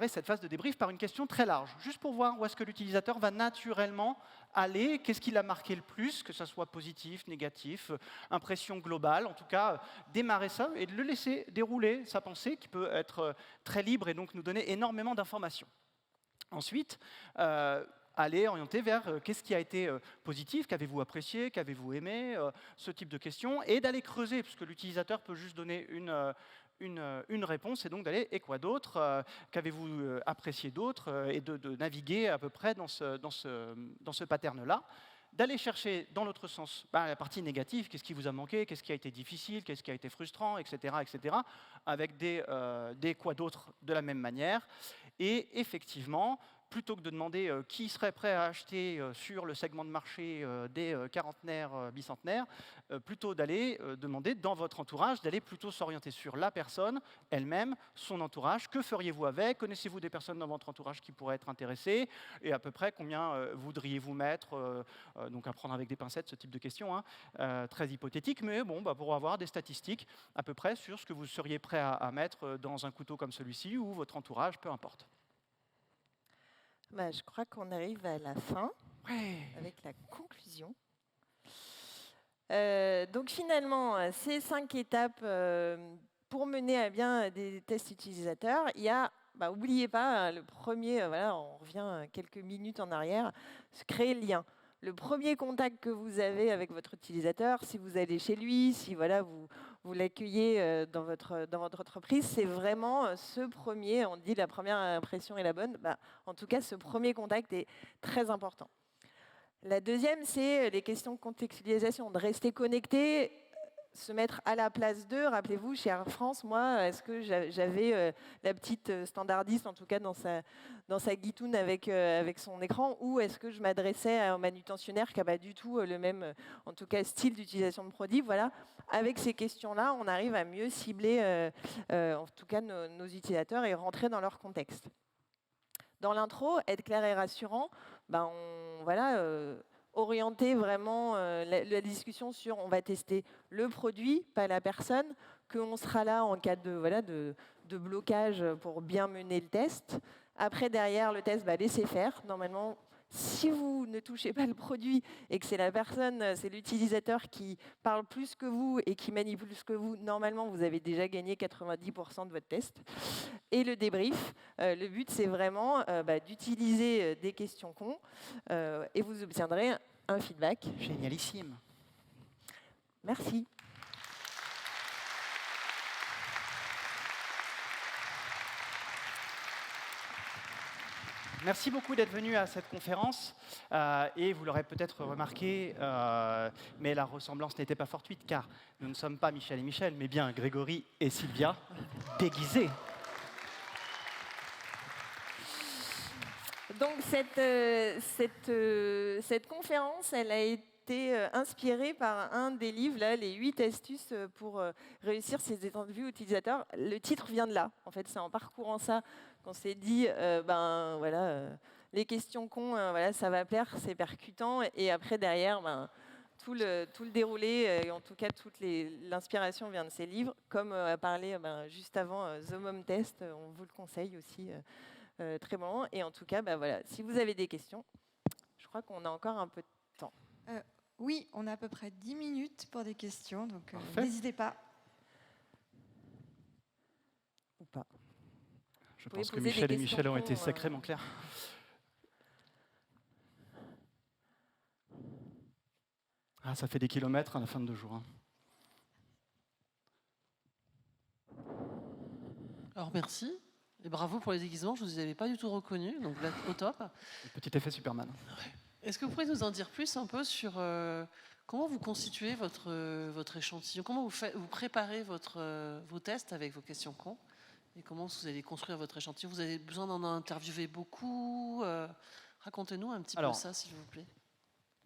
S3: cette phase de débrief par une question très large, juste pour voir où est-ce que l'utilisateur va naturellement aller, qu'est-ce qui l'a marqué le plus, que ça soit positif, négatif, impression globale, en tout cas, démarrer ça et de le laisser dérouler sa pensée, qui peut être très libre et donc nous donner énormément d'informations. Ensuite, aller orienter vers qu'est-ce qui a été positif, qu'avez-vous apprécié, qu'avez-vous aimé, ce type de questions, et d'aller creuser, puisque l'utilisateur peut juste donner une réponse, et donc d'aller, et quoi d'autre, qu'avez-vous apprécié d'autre, et de naviguer à peu près dans ce pattern-là. D'aller chercher dans l'autre sens la partie négative, qu'est-ce qui vous a manqué, qu'est-ce qui a été difficile, qu'est-ce qui a été frustrant, etc., avec des quoi d'autre de la même manière. Et effectivement, plutôt que de demander qui serait prêt à acheter sur le segment de marché des quarantenaires, bicentenaires, plutôt d'aller demander dans votre entourage, d'aller plutôt s'orienter sur la personne elle-même, son entourage. Que feriez-vous avec? Connaissez-vous des personnes dans votre entourage qui pourraient être intéressées? Et à peu près combien voudriez-vous mettre? Donc à prendre avec des pincettes ce type de questions, hein, très hypothétique, mais bon, pour avoir des statistiques à peu près sur ce que vous seriez prêt à mettre dans un couteau comme celui-ci ou votre entourage, peu importe.
S4: Je crois qu'on arrive à la fin,
S3: Ouais.
S4: avec la conclusion. Donc finalement, ces 5 étapes pour mener à bien des tests utilisateurs, il y a, n'oubliez pas, le premier, on revient quelques minutes en arrière, créer le lien. le premier contact que vous avez avec votre utilisateur, si vous allez chez lui, si voilà, vous l'accueillez dans votre entreprise, c'est vraiment ce premier, on dit la première impression est la bonne, bah, en tout cas ce premier contact est très important. La deuxième, c'est les questions de contextualisation, de rester connecté, se mettre à la place d'eux. Rappelez-vous, chez Air France, moi, est-ce que j'avais la petite standardiste, en tout cas dans sa guitoune avec son écran, ou est-ce que je m'adressais à un manutentionnaire qui n'a pas du tout le même, en tout cas, style d'utilisation de produit. Voilà. Avec ces questions-là, on arrive à mieux cibler, en tout cas, nos utilisateurs et rentrer dans leur contexte. Dans l'intro, être clair et rassurant, ben orienter vraiment la discussion sur on va tester le produit, pas la personne, qu'on sera là en cas de blocage pour bien mener le test. Après, derrière le test, laissez faire. Normalement, si vous ne touchez pas le produit et que c'est la personne, c'est l'utilisateur qui parle plus que vous et qui manie plus que vous, normalement, vous avez déjà gagné 90% de votre test. Et le débrief, le but, c'est vraiment d'utiliser des questions cons et vous obtiendrez un feedback.
S3: Génialissime.
S4: Merci.
S3: Merci beaucoup d'être venu à cette conférence. Et vous l'aurez peut-être remarqué, mais la ressemblance n'était pas fortuite, car nous ne sommes pas Michel et Michel, mais bien Grégory et Sylvia, déguisés.
S4: Donc cette conférence, elle a été inspirée par un des livres, là, les 8 astuces pour réussir ses interviews utilisateurs. Le titre vient de là. En fait, c'est en parcourant ça qu'on s'est dit, les questions cons, ça va plaire, c'est percutant. Et après, derrière, tout le déroulé, et en tout cas, toute l'inspiration vient de ces livres. Comme a parlé juste avant The Mom Test, on vous le conseille aussi. Très bon. Et en tout cas, si vous avez des questions, je crois qu'on a encore un peu de temps.
S6: Oui, on a à peu près 10 minutes pour des questions, donc n'hésitez pas.
S4: Ou pas.
S3: Je pense que Michel et Michel ont été sacrément clairs. Ah, ça fait des kilomètres à la fin de 2 jours. Hein.
S7: Alors merci. Et bravo pour les déguisements, je ne vous avais pas du tout reconnus, donc là, au top.
S3: Petit effet Superman.
S7: Ouais. Est-ce que vous pourriez nous en dire plus un peu sur comment vous constituez votre échantillon, comment vous préparez vos tests avec vos questions cons, et comment vous allez construire votre échantillon? Vous avez besoin d'en interviewer beaucoup. Racontez-nous un petit peu ça, s'il vous plaît.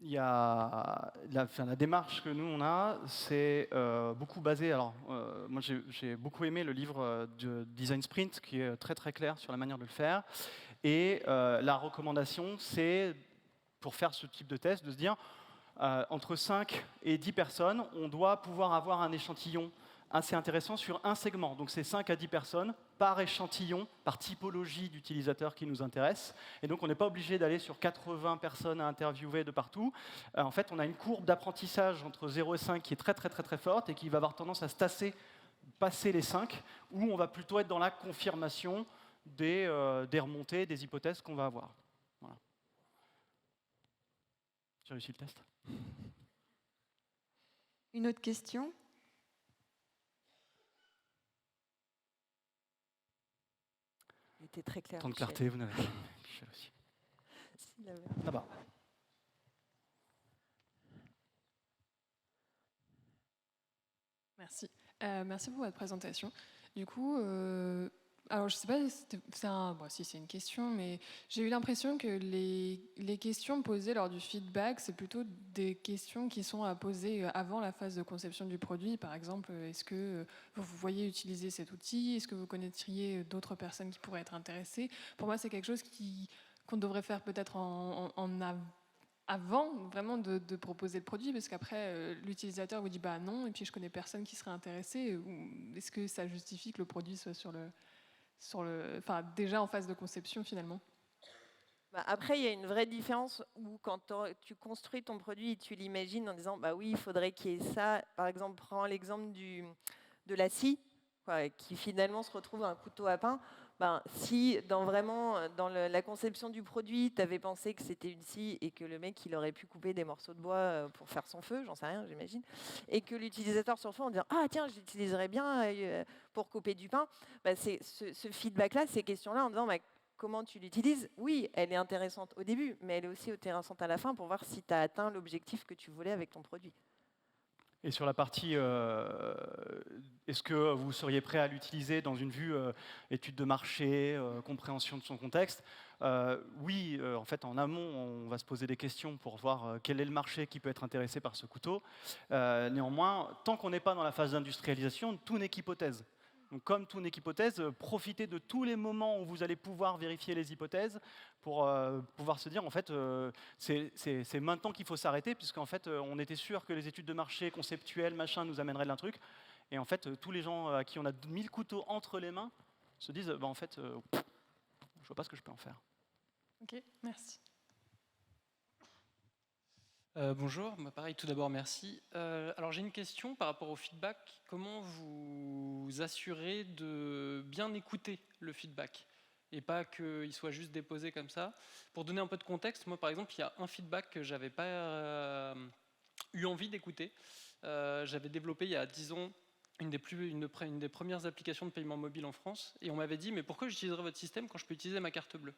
S3: Il y a la démarche que nous on a, c'est beaucoup basé. Alors, moi j'ai beaucoup aimé le livre de Design Sprint qui est très très clair sur la manière de le faire. Et la recommandation, c'est pour faire ce type de test, de se dire entre 5 et 10 personnes, on doit pouvoir avoir un échantillon assez intéressant sur un segment. Donc c'est 5 à 10 personnes par échantillon, par typologie d'utilisateurs qui nous intéresse. Et donc on n'est pas obligé d'aller sur 80 personnes à interviewer de partout. En fait, on a une courbe d'apprentissage entre 0 et 5 qui est très très très très forte et qui va avoir tendance à se tasser, passer les 5, où on va plutôt être dans la confirmation des remontées, des hypothèses qu'on va avoir. Voilà. J'ai réussi le test.
S6: Une autre question?
S4: Il était très clair.
S3: Tant de clarté, vous n'avez pas. Michel aussi. Ah bah.
S8: Merci. Merci pour votre présentation. Du coup, alors je ne sais pas si c'est une question, mais j'ai eu l'impression que les questions posées lors du feedback, c'est plutôt des questions qui sont à poser avant la phase de conception du produit. Par exemple, est-ce que vous voyez utiliser cet outil? Est-ce que vous connaîtriez d'autres personnes qui pourraient être intéressées? Pour moi, c'est quelque chose qu'on devrait faire peut-être avant vraiment de proposer le produit, parce qu'après, l'utilisateur vous dit bah non, et puis je connais personne qui serait intéressé. Est-ce que ça justifie que le produit soit déjà en phase de conception finalement?
S4: Après, il y a une vraie différence où quand tu construis ton produit, tu l'imagines en disant bah oui, il faudrait qu'il y ait ça. Par exemple, prends l'exemple de la scie, qui finalement se retrouve un couteau à pain. si dans la conception du produit, tu avais pensé que c'était une scie et que le mec il aurait pu couper des morceaux de bois pour faire son feu, j'en sais rien, j'imagine, et que l'utilisateur sur soi en disant ah tiens, je l'utiliserais bien pour couper du pain, c'est ce feedback-là, ces questions-là en disant comment tu l'utilises, oui, elle est intéressante au début, mais elle est aussi intéressante à la fin pour voir si tu as atteint l'objectif que tu voulais avec ton produit.
S3: Et sur la partie, est-ce que vous seriez prêt à l'utiliser dans une vue étude de marché, compréhension de son contexte? Oui, en fait, en amont, on va se poser des questions pour voir quel est le marché qui peut être intéressé par ce couteau. Néanmoins, tant qu'on n'est pas dans la phase d'industrialisation, tout n'est qu'hypothèse. Donc, comme tout n'est qu'hypothèse, profitez de tous les moments où vous allez pouvoir vérifier les hypothèses pour pouvoir se dire, en fait, c'est maintenant qu'il faut s'arrêter, puisqu'en fait, on était sûr que les études de marché conceptuelles, machin, nous amèneraient de un truc. Et en fait, tous les gens à qui on a mis le couteau entre les mains se disent, en fait, je vois pas ce que je peux en faire.
S8: Ok, merci.
S9: Bonjour, pareil, tout d'abord merci. Alors j'ai une question par rapport au feedback. Comment vous assurez de bien écouter le feedback et pas qu'il soit juste déposé comme ça? Pour donner un peu de contexte, moi par exemple, il y a un feedback que j'avais pas eu envie d'écouter. J'avais développé il y a 10 ans une des premières applications de paiement mobile en France et on m'avait dit mais pourquoi j'utiliserais votre système quand je peux utiliser ma carte bleue?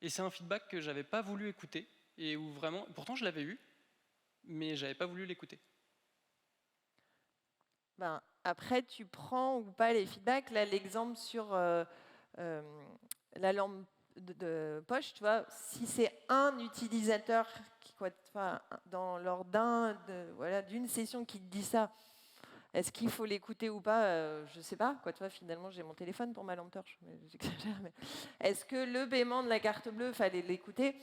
S9: Et c'est un feedback que j'avais pas voulu écouter et où vraiment, pourtant je l'avais eu, mais j'avais pas voulu l'écouter.
S4: Après, tu prends ou pas les feedbacks. Là, l'exemple sur la lampe de poche, tu vois, si c'est un utilisateur lors d'une session qui te dit ça, est-ce qu'il faut l'écouter ou pas? Je sais pas. Tu vois, finalement, j'ai mon téléphone pour ma lampe torche. J'exagère, mais est-ce que le paiement de la carte bleue, fallait l'écouter?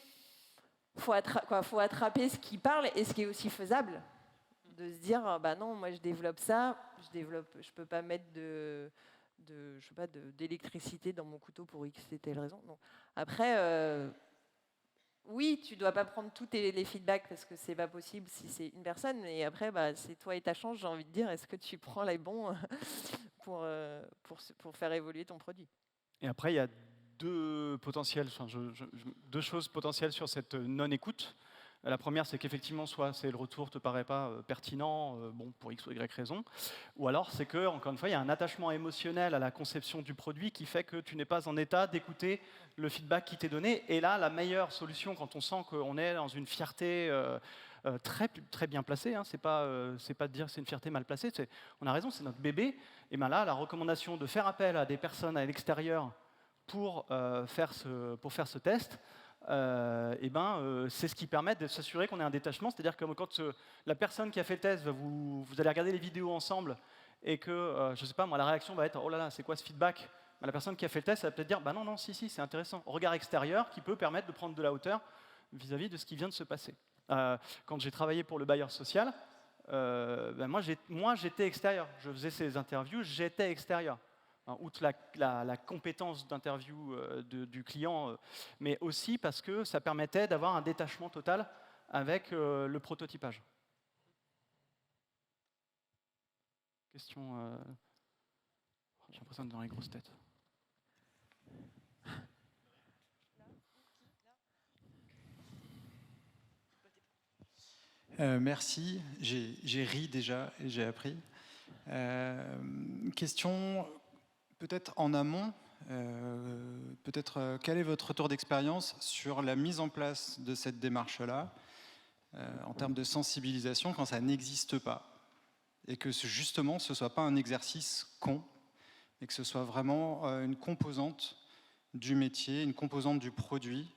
S4: Faut attraper ce qui parle et ce qui est aussi faisable. De se dire, non, moi je développe ça, je peux pas mettre d'électricité dans mon couteau pour X et telle raison. Non. Après, oui, tu dois pas prendre tous les feedbacks parce que c'est pas possible si c'est une personne. Et après, c'est toi et ta chance, j'ai envie de dire, est-ce que tu prends les bons pour faire évoluer ton produit?
S3: Et après, il y a deux choses potentielles sur cette non-écoute. La première, c'est qu'effectivement, soit le retour ne te paraît pas pertinent, pour X ou Y raison, ou alors c'est que, encore une fois, il y a un attachement émotionnel à la conception du produit qui fait que tu n'es pas en état d'écouter le feedback qui t'est donné. Et là, la meilleure solution, quand on sent qu'on est dans une fierté très, très bien placée, c'est pas de dire que c'est une fierté mal placée, on a raison, c'est notre bébé. Et bien là, la recommandation de faire appel à des personnes à l'extérieur pour faire ce test, c'est ce qui permet de s'assurer qu'on ait un détachement. C'est-à-dire que quand la personne qui a fait le test, vous allez regarder les vidéos ensemble et que, je sais pas, moi, la réaction va être « Oh là là, c'est quoi ce feedback ?» La personne qui a fait le test, elle va peut-être dire « Bah non, si, c'est intéressant. » Regard extérieur qui peut permettre de prendre de la hauteur vis-à-vis de ce qui vient de se passer. Quand j'ai travaillé pour le bailleur social, moi, j'étais extérieur. Je faisais ces interviews, j'étais extérieur. Outre la compétence d'interview du client, mais aussi parce que ça permettait d'avoir un détachement total avec le prototypage. Question. J'ai l'impression d'être dans les grosses têtes.
S10: Merci. J'ai ri déjà et j'ai appris. Question. Peut-être en amont, quel est votre retour d'expérience sur la mise en place de cette démarche-là, en termes de sensibilisation, quand ça n'existe pas, et que justement ce ne soit pas un exercice con, et que ce soit vraiment une composante du métier, une composante du produit,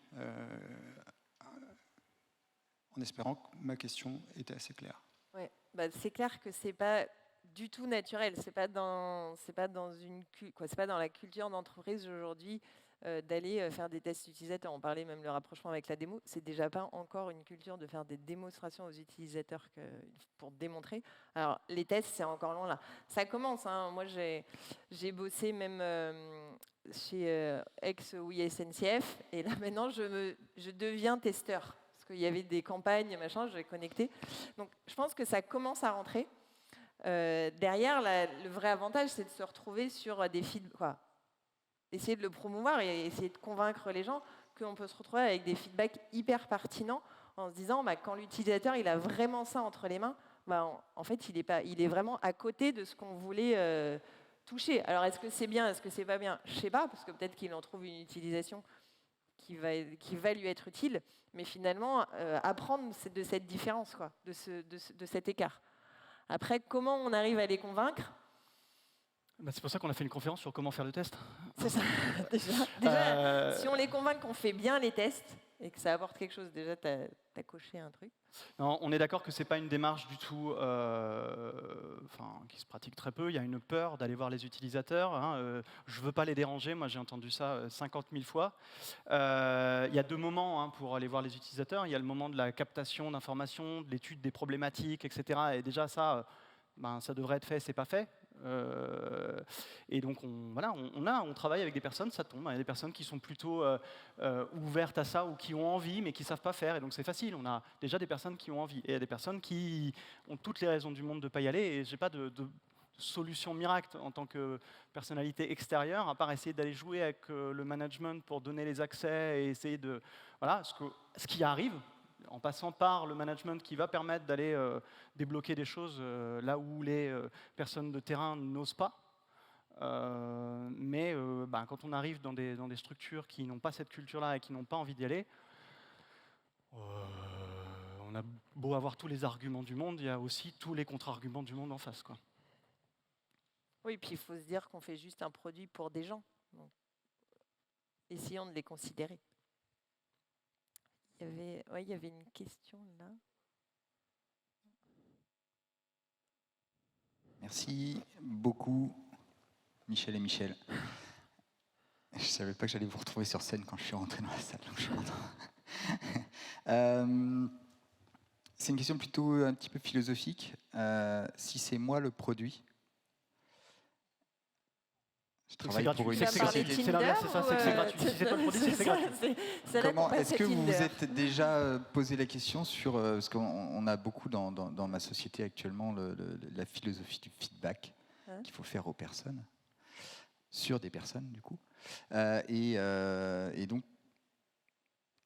S10: en espérant que ma question était assez claire.
S4: Ouais, c'est clair que c'est pas du tout naturel. C'est pas dans la culture d'entreprise aujourd'hui d'aller faire des tests utilisateurs. On parlait même le rapprochement avec la démo. C'est déjà pas encore une culture de faire des démonstrations aux utilisateurs pour démontrer. Alors les tests, c'est encore loin là. Ça commence. Moi, j'ai bossé même chez ex-oui SNCF, et là maintenant, je deviens testeur parce qu'il y avait des campagnes, machin. Je vais connecter. Donc, je pense que ça commence à rentrer. Derrière, le vrai avantage, c'est de se retrouver sur des feedbacks. essayer de le promouvoir et essayer de convaincre les gens qu'on peut se retrouver avec des feedbacks hyper pertinents en se disant quand l'utilisateur il a vraiment ça entre les mains, en fait il est vraiment à côté de ce qu'on voulait toucher. Alors est-ce que c'est bien, est-ce que c'est pas bien? Je sais pas, parce que peut-être qu'il en trouve une utilisation qui va lui être utile, mais finalement apprendre de cette différence, quoi, de cet écart. Après, comment on arrive à les convaincre?
S3: C'est pour ça qu'on a fait une conférence sur comment faire le test.
S4: C'est ça. Déjà si on les convainc qu'on fait bien les tests et que ça apporte quelque chose, déjà, tu as coché un truc.
S3: Non, on est d'accord que ce n'est pas une démarche du tout qui se pratique très peu. Il y a une peur d'aller voir les utilisateurs. Je ne veux pas les déranger. Moi, j'ai entendu ça 50 000 fois. Il y a 2 moments pour aller voir les utilisateurs. Il y a le moment de la captation d'informations, de l'étude des problématiques, etc. Et déjà, ça devrait être fait, ce n'est pas fait. Et donc on travaille avec des personnes, ça tombe. Il y a des personnes qui sont plutôt ouvertes à ça ou qui ont envie mais qui ne savent pas faire. Et donc c'est facile. On a déjà des personnes qui ont envie. Et il y a des personnes qui ont toutes les raisons du monde de ne pas y aller. Et je n'ai pas de solution miracle en tant que personnalité extérieure, à part essayer d'aller jouer avec le management pour donner les accès et essayer de... Voilà, ce qui arrive, en passant par le management qui va permettre d'aller débloquer des choses là où les personnes de terrain n'osent pas. Mais quand on arrive dans des structures qui n'ont pas cette culture-là et qui n'ont pas envie d'y aller, on a beau avoir tous les arguments du monde, il y a aussi tous les contre-arguments du monde en face, quoi.
S4: Oui, puis il faut se dire qu'on fait juste un produit pour des gens. Donc, essayons de les considérer. Il y avait une question là.
S11: Merci beaucoup, Michel et Michel. Je ne savais pas que j'allais vous retrouver sur scène quand je suis rentré dans la salle. Donc je suis content. C'est une question plutôt un petit peu philosophique. Si c'est moi le produit, je travaille pour une société.
S3: C'est l'inverse, c'est ça, c'est que c'est gratuit. Si c'est toi le produit, c'est gratuit.
S11: Comment est-ce que vous vous êtes déjà posé la question sur parce qu'on a beaucoup dans ma société actuellement la philosophie du feedback qu'il faut faire aux personnes, sur des personnes du coup, et donc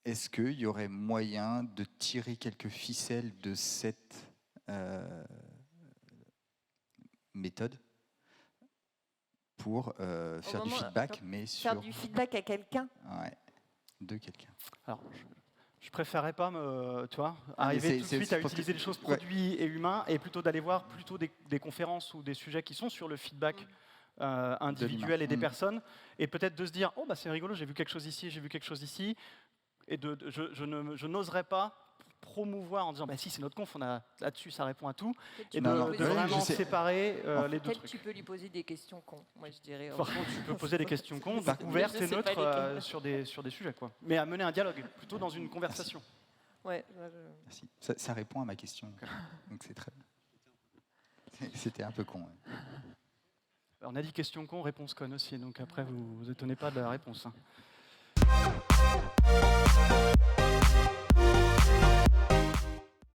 S11: est-ce qu'il y aurait moyen de tirer quelques ficelles de cette méthode pour faire du feedback, mais sur...
S4: Faire du feedback à quelqu'un.
S11: Ouais, de quelqu'un.
S3: Alors, je préférerais pas arriver tout de suite à utiliser les choses produits et humains, et plutôt d'aller voir des conférences ou des sujets qui sont sur le feedback individuel et des personnes, et peut-être de se dire, oh c'est rigolo, j'ai vu quelque chose ici, j'ai vu quelque chose ici, et je n'oserais pas promouvoir en disant si c'est notre conf, on a là-dessus, ça répond à tout, et de vraiment séparer les deux trucs.
S4: Tu peux lui poser des questions cons, moi je dirais.
S3: Par contre, tu peux poser des questions cons, ouvertes et neutres sur des sujets, quoi. Mais à mener un dialogue, plutôt dans une conversation.
S4: Ouais.
S11: Merci. Ça répond à ma question, donc c'est très bien. C'était un peu con. Ouais.
S3: On a dit question con, réponse conne aussi, donc après vous étonnez pas de la réponse.